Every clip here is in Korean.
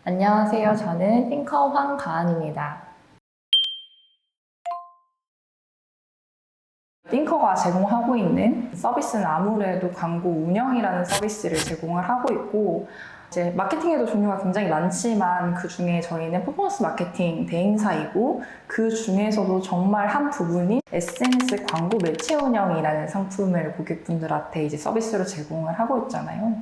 안녕하세요. 저는 띵커 황가은입니다. 띵커가 제공하고 있는 서비스는 아무래도 광고 운영이라는 서비스를 제공을 하고 있고, 이제 마케팅에도 종류가 굉장히 많지만 그 중에 저희는 퍼포먼스 마케팅 대행사이고, 그 중에서도 정말 한 부분이 SNS 광고 매체 운영이라는 상품을 고객분들한테 이제 서비스로 제공을 하고 있잖아요.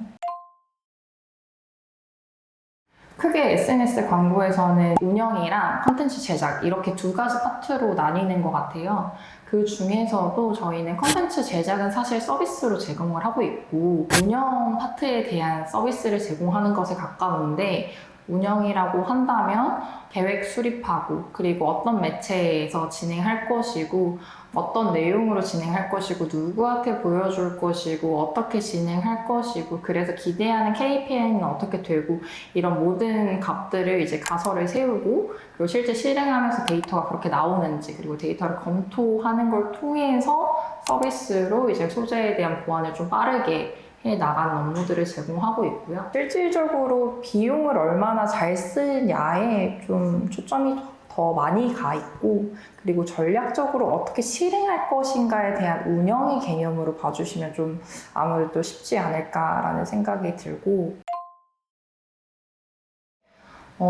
크게 SNS 광고에서는 운영이랑 콘텐츠 제작 이렇게 두 가지 파트로 나뉘는 것 같아요. 그 중에서도 저희는 콘텐츠 제작은 사실 서비스로 제공을 하고 있고, 운영 파트에 대한 서비스를 제공하는 것에 가까운데, 운영이라고 한다면 계획 수립하고, 그리고 어떤 매체에서 진행할 것이고, 어떤 내용으로 진행할 것이고, 누구한테 보여줄 것이고, 어떻게 진행할 것이고, 그래서 기대하는 KPI는 어떻게 되고, 이런 모든 값들을 이제 가설을 세우고, 그리고 실제 실행하면서 데이터가 그렇게 나오는지, 그리고 데이터를 검토하는 걸 통해서 서비스로 이제 소재에 대한 보완을 좀 빠르게 해 나가는 업무들을 제공하고 있고요. 실질적으로 비용을 얼마나 잘 쓰냐에 좀 초점이 더 많이 가 있고, 그리고 전략적으로 어떻게 실행할 것인가에 대한 운영의 개념으로 봐주시면 좀 아무래도 쉽지 않을까라는 생각이 들고,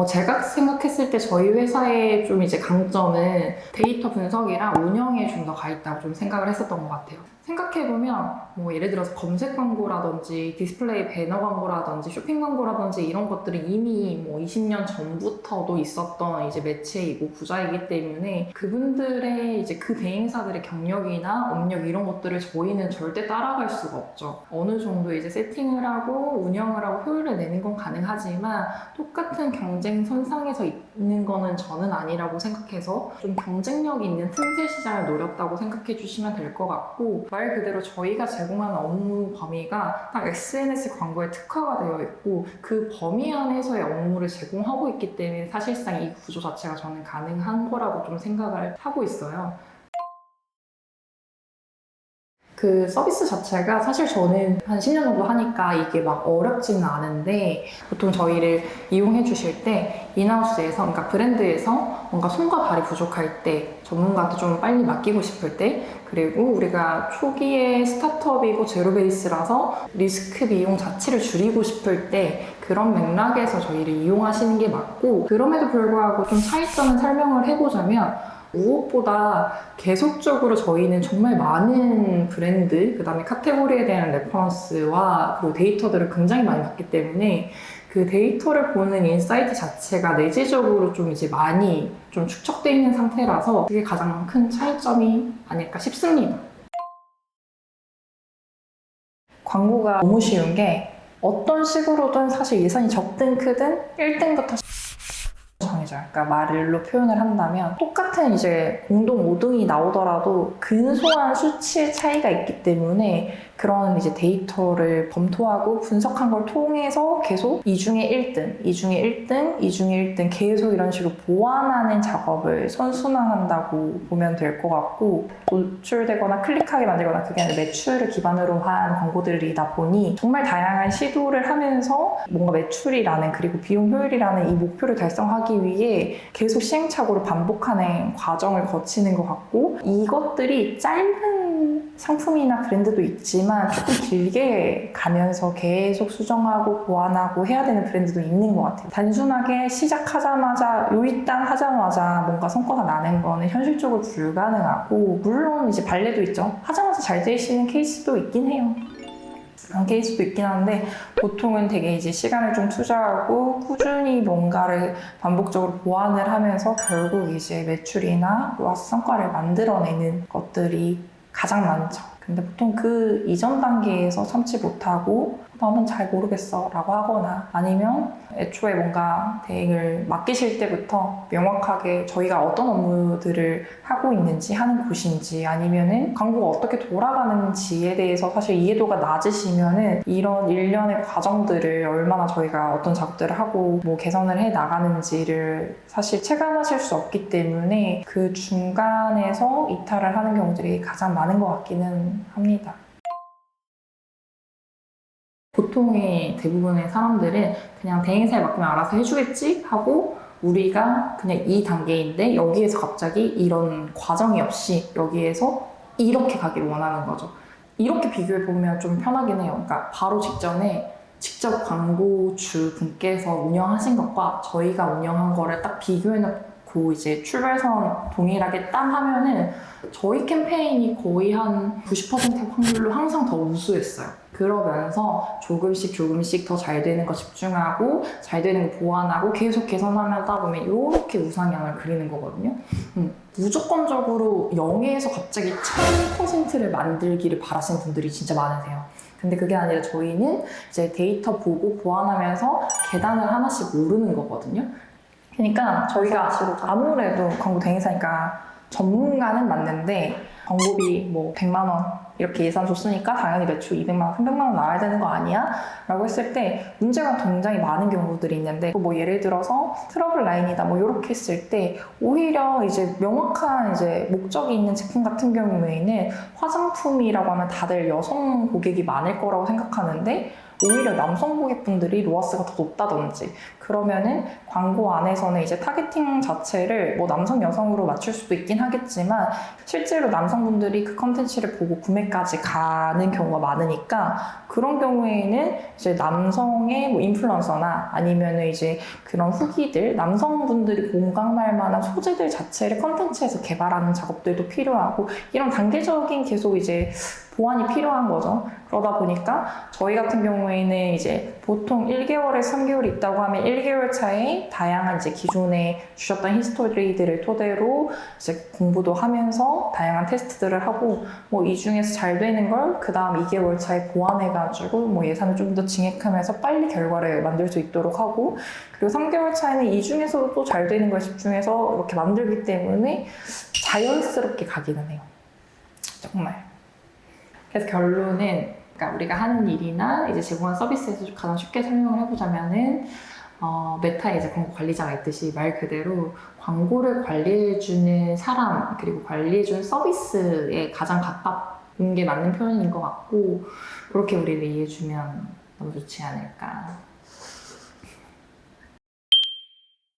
제가 생각했을 때 저희 회사의 좀 이제 강점은 데이터 분석이랑 운영에 좀 더 가 있다고 좀 생각을 했었던 것 같아요. 생각해보면 뭐 예를 들어서 검색 광고라든지 디스플레이 배너 광고라든지 쇼핑 광고라든지 이런 것들은 이미 뭐 20년 전부터도 있었던 이제 매체이고 부자이기 때문에 그분들의 이제 그 대행사들의 경력이나 업력 이런 것들을 저희는 절대 따라갈 수가 없죠. 어느 정도 이제 세팅을 하고 운영을 하고 효율을 내는 건 가능하지만 똑같은 경쟁 선상에서 있는 거는 저는 아니라고 생각해서 좀 경쟁력 있는 틈새 시장을 노렸다고 생각해 주시면 될 것 같고, 말 그대로 저희가 제공하는 업무 범위가 딱 SNS 광고에 특화가 되어 있고 그 범위 안에서의 업무를 제공하고 있기 때문에 사실상 이 구조 자체가 저는 가능한 거라고 좀 생각을 하고 있어요. 그 서비스 자체가 사실 저는 한 10년 정도 하니까 이게 막 어렵지는 않은데, 보통 저희를 이용해 주실 때 인하우스에서, 그러니까 브랜드에서 뭔가 손과 발이 부족할 때, 전문가한테 좀 빨리 맡기고 싶을 때, 그리고 우리가 초기에 스타트업이고 제로 베이스라서 리스크 비용 자체를 줄이고 싶을 때, 그런 맥락에서 저희를 이용하시는 게 맞고, 그럼에도 불구하고 좀 차이점을 설명을 해보자면, 무엇보다 계속적으로 저희는 정말 많은 브랜드, 그 다음에 카테고리에 대한 레퍼런스와 그리고 데이터들을 굉장히 많이 받기 때문에 그 데이터를 보는 인사이트 자체가 내재적으로 좀 이제 많이 좀 축적되어 있는 상태라서 그게 가장 큰 차이점이 아닐까 싶습니다. 광고가 너무 쉬운 게 어떤 식으로든 사실 예산이 적든 크든 1등부터 정해져요. 그러니까 말로 표현을 한다면 똑같은 이제 공동 5등이 나오더라도 근소한 수치의 차이가 있기 때문에 그런 이제 데이터를 검토하고 분석한 걸 통해서 계속 이 중에 1등, 이 중에 1등, 이 중에 1등 계속 이런 식으로 보완하는 작업을 선순환한다고 보면 될 것 같고, 노출되거나 클릭하게 만들거나 그게 아니라 매출을 기반으로 한 광고들이다 보니 정말 다양한 시도를 하면서 뭔가 매출이라는, 그리고 비용 효율이라는 이 목표를 달성하기 위해 계속 시행착오를 반복하는 과정을 거치는 것 같고, 이것들이 짧은 상품이나 브랜드도 있지만 조금 길게 가면서 계속 수정하고 보완하고 해야 되는 브랜드도 있는 것 같아요. 단순하게 시작하자마자 요일당 하자마자 뭔가 성과가 나는 거는 현실적으로 불가능하고, 물론 이제 발레도 있죠. 하자마자 잘 되시는 케이스도 있긴 해요. 그런 케이스도 있긴 한데 보통은 되게 이제 시간을 좀 투자하고 꾸준히 뭔가를 반복적으로 보완을 하면서 결국 이제 매출이나 로아스 성과를 만들어내는 것들이 가장 많죠. 근데 보통 그 이전 단계에서 참지 못하고 나는 잘 모르겠어 라고 하거나, 아니면 애초에 뭔가 대행을 맡기실 때부터 명확하게 저희가 어떤 업무들을 하고 있는지 하는 곳인지, 아니면은 광고가 어떻게 돌아가는지에 대해서 사실 이해도가 낮으시면은 이런 일련의 과정들을 얼마나 저희가 어떤 작업들을 하고 뭐 개선을 해 나가는지를 사실 체감하실 수 없기 때문에 그 중간에서 이탈을 하는 경우들이 가장 많은 것 같기는 합니다. 보통의 대부분의 사람들은 그냥 대행사에 맡기면 알아서 해주겠지 하고 우리가 그냥 이 단계인데 여기에서 갑자기 이런 과정이 없이 여기에서 이렇게 가길 원하는 거죠. 이렇게 비교해 보면 좀 편하긴 해요. 그러니까 바로 직전에 직접 광고주 분께서 운영하신 것과 저희가 운영한 거를 딱 비교해놓고 이제 출발선 동일하게 딱 하면은 저희 캠페인이 거의 한 90% 확률로 항상 더 우수했어요. 그러면서 조금씩 더 잘 되는 거 집중하고 잘 되는 거 보완하고 계속 개선하다 보면 이렇게 우상향을 그리는 거거든요. 무조건적으로 0에서 갑자기 1000%를 만들기를 바라시는 분들이 진짜 많으세요. 근데 그게 아니라 저희는 이제 데이터 보고 보완하면서 계단을 하나씩 오르는 거거든요. 그러니까 저희가 아무래도 광고 대행사니까 전문가는 맞는데 광고비 뭐 100만 원 이렇게 예산 줬으니까 당연히 매출 200만 원, 300만 원 나와야 되는 거 아니야? 라고 했을 때 문제가 굉장히 많은 경우들이 있는데 뭐 예를 들어서 트러블 라인이다 뭐 이렇게 했을 때 오히려 이제 명확한 이제 목적이 있는 제품 같은 경우에는 화장품이라고 하면 다들 여성 고객이 많을 거라고 생각하는데 오히려 남성 고객분들이 로아스가 더 높다든지 그러면은 광고 안에서는 이제 타겟팅 자체를 뭐 남성 여성으로 맞출 수도 있긴 하겠지만 실제로 남성분들이 그 컨텐츠를 보고 구매까지 가는 경우가 많으니까 그런 경우에는 이제 남성의 뭐 인플루언서나 아니면은 이제 그런 후기들 남성분들이 공감할 만한 소재들 자체를 컨텐츠에서 개발하는 작업들도 필요하고 이런 단계적인 계속 이제 보완이 필요한 거죠. 그러다 보니까 저희 같은 경우에는 이제 보통 1개월에서 3개월이 있다고 하면 1개월 차에 다양한 이제 기존에 주셨던 히스토리들을 토대로 이제 공부도 하면서 다양한 테스트들을 하고 뭐 이 중에서 잘 되는 걸 그 다음 2개월 차에 보완해가지고 뭐 예산을 좀 더 증액하면서 빨리 결과를 만들 수 있도록 하고 그리고 3개월 차에는 이 중에서도 또 잘 되는 걸 집중해서 이렇게 만들기 때문에 자연스럽게 가기는 해요. 정말. 그래서 결론은 그러니까 우리가 하는 일이나 이제 제공한 서비스에서 가장 쉽게 설명을 해보자면은 메타에 이제 광고 관리자가 있듯이 말 그대로 광고를 관리해주는 사람 그리고 관리해주는 서비스에 가장 가까운 게 맞는 표현인 것 같고 그렇게 우리를 이해해주면 너무 좋지 않을까.